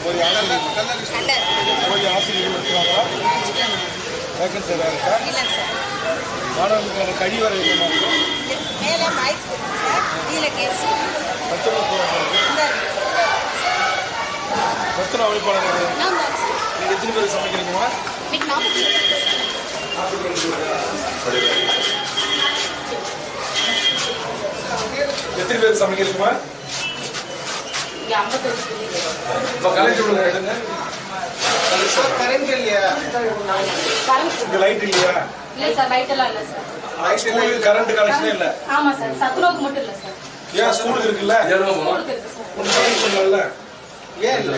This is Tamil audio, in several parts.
ஒரு ஆசிரியர்கள் இருக்கிறாங்களா? வேக்கன்சி ஏதாவது இருக்கா? மாணவர்களுக்கான கழிவு வர எத்தனை அமைப்பாளர்கள்? நீங்கள் எத்தனை பேர் சமைக்கிறீங்களா? எத்தனை பேர் சமைக்கிறீங்களா? கரண்ட் இல்லையா? லைட் இல்லையா? ஸ்கூலுக்கு கரண்ட் கனெக்ஷனே இல்ல. ஆமா சார், சத்துணவுக்கு மட்டும் இல்ல சார். ஏன் ஸ்கூலுக்கு இருக்குல்ல? சொன்னல ஏன் இல்ல?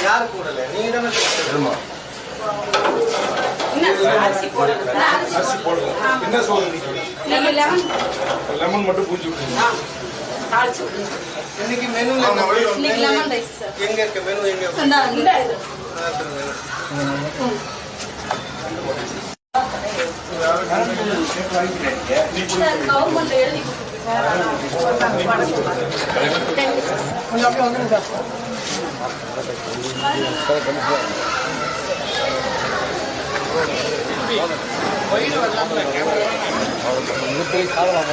யாரு கூடல? நீங்க தானே சொல்லுமா? அரிசி போடுங்க. என்ன சொல்றீங்க? லெமன் மட்டும் பூஞ்சி விட்டுருங்க. இன்னைக்கு மெனு லெமன் ரைஸ் சார். எங்க இருக்கு மெனு? எங்க கவர்மெண்ட் எழுதி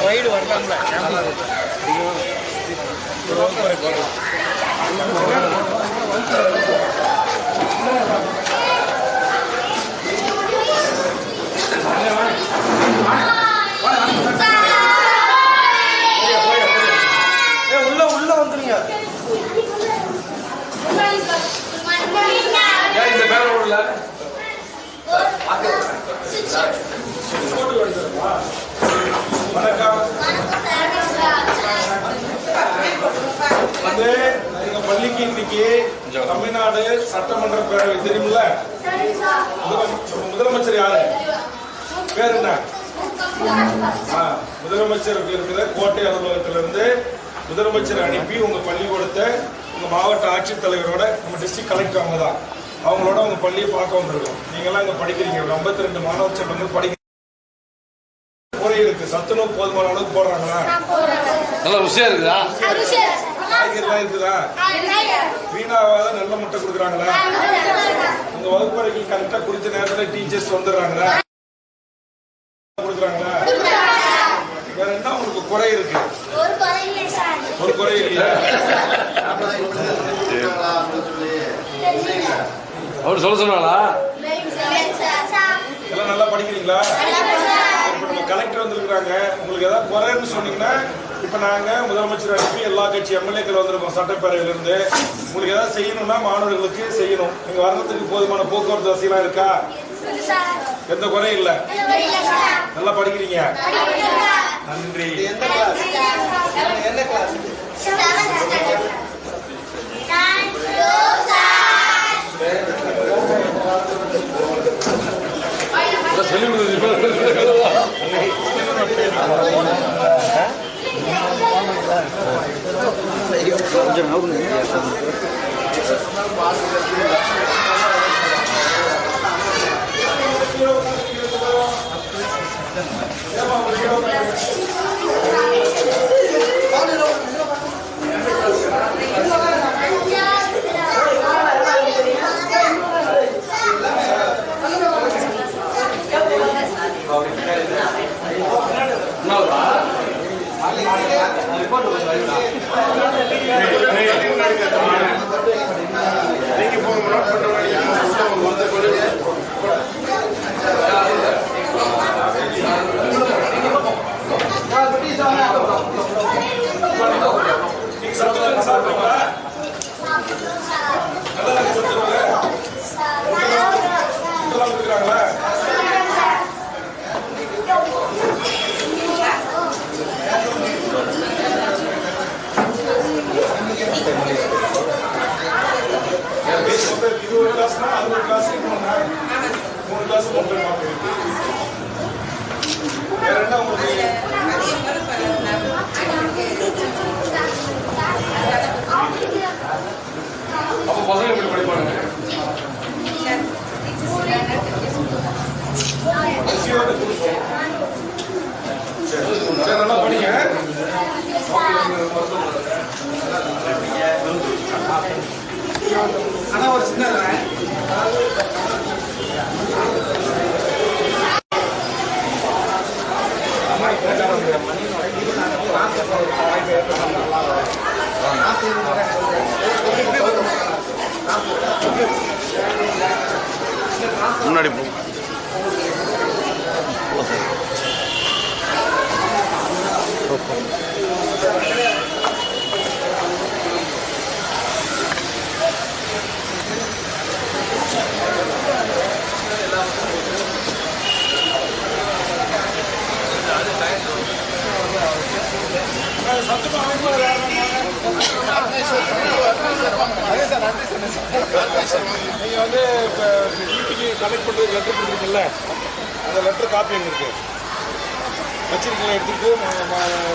வைடு வரலாம்ல. உள்ள வந்துருங்க. இந்த பேர ஓடல வந்து எங்க பள்ளிக்கு இன்னைக்கு தமிழ்நாடு சட்டமன்ற பேரவை தெரியுமில்ல? முதலமைச்சர் யாரு? பேர் என்ன? முதலமைச்சர் இருக்கிற கோட்டை அலுவலகத்திலிருந்து முதலமைச்சர் அனுப்பி உங்க பள்ளிக்கூடத்தை உங்க மாவட்ட ஆட்சித்தலைவரோட நம்ம டிஸ்ட்ரிக்ட் கலெக்டர் அவங்க தான், அவங்களோட உங்க பள்ளியை பார்க்க வந்திருக்கோம். நீங்க எல்லாம் இங்க படிக்கிறீங்க. 52 மாணவ செல்வங்கள் படிக்க குறை இருக்கு. சத்துணவு போதுமான அளவுக்கு போடுறாங்களா? நல்லா ருசியா இருக்குதா? காய்கறிலாம் இருக்குதா? வீணாவாத நல்ல முட்டை கொடுக்குறாங்களா? உங்க வகுப்பறைகள் கரெக்டா குறித்த நேரத்தில் டீச்சர்ஸ் வந்துடுறாங்களா? கொடுக்குறாங்களா? வேற என்ன உங்களுக்கு குறை இருக்கு? ஒரு குறை இல்லையா? அவர் சொல்ல சொன்னாங்களா? எல்லாம் நல்லா படிக்கிறீங்களா? இப்ப நம்ம கலெக்டர் வந்திருக்கிறாங்க. உங்களுக்கு ஏதாவது குறைன்னு சொன்னீங்கன்னா இப்ப நாங்க முதலமைச்சர் அனுப்பி எல்லா கட்சி எம்எல்ஏக்கள் வந்திருக்கோம் சட்டப்பேரவையில இருந்து. உங்களுக்கு ஏதாவது செய்யணும்னா மாணவர்களுக்கு செய்யணும். நீங்க வர்றதுக்கு போதுமான போக்குவரத்து வசதியெல்லாம் இருக்கா? எந்த குறையும் இல்ல. நல்லா படிக்கிறீங்க. நன்றி. என்ன கிளாஸ்? சொல்லி கொஞ்சம் நல்லா படிங்க. ஆனால் ஒரு சின்ன முன்னாடி போ சத்துமா அமைப்பாளர் நீங்க வந்து இப்போ ஈபிக்கு கனெக்ட் பண்ணுறது லெட்டர் கொடுத்துருக்கீங்கல்ல அந்த லெட்டர் காப்பி எங்க இருக்கு வச்சிருக்கீங்களா? எடுத்துட்டு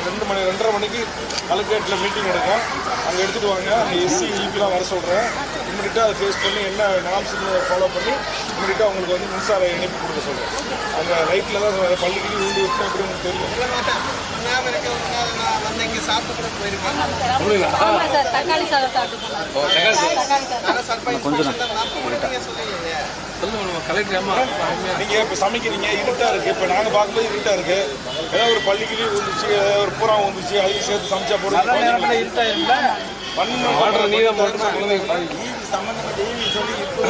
2:30 மணிக்கு கலெக்டரேட்டில் மீட்டிங் எடுக்கும். அங்கே எடுத்துகிட்டு வாங்க. அந்த எஸ்சி ஈபிலாம் வர சொல்கிறேன். இம்மிடியட்டாக அதை ஃபேஸ் பண்ணி என்ன நாம்ஸ் ஃபாலோ பண்ணி இம்மிடியட்டாக உங்களுக்கு வந்து மின்சார இணைப்பு கொடுக்க சொல்கிறேன். அந்த ரைட்டில் தான் பள்ளிக்கு வீடு வச்சு எப்படி உங்களுக்கு தெரியும். இங்கே சாப்பிட்டு கூட போயிருக்கேன். ஆமா சார், தக்காளி சாதம் சாப்பிட்டு போனாங்க. நீங்கள் இப்போ சமைக்கிறீங்க, இருட்டாக இருக்குது. இப்போ நாங்கள் பார்க்கும்போது இருட்டாக இருக்குது. ஏதாவது ஒரு பள்ளிக்கிளி வந்துச்சு, ஏதாவது ஒரு பூரா வந்துச்சு, அதையும் சேர்த்து சமைச்சா போட்டு இருட்டாயிருந்தா ஆர்டர் நீ தான் போட்டு சம்பந்தப்பட்ட ஈவி சொல்லி இப்போ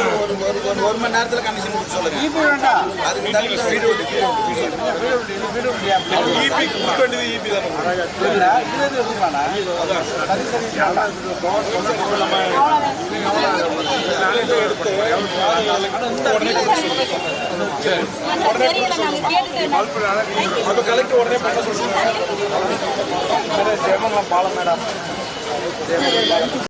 ஒரு மணி நேரத்தில் கமிஷன் கொடுத்து சொல்லுங்க. ஈபி வேண்டாம், அதுக்கு வீடு ஈபி கொடுக்க வேண்டியது ஈபி தானே. அப்போ கலெக்டர் உடனே பண்ண சொல்லுங்க. பாலம் மேடம்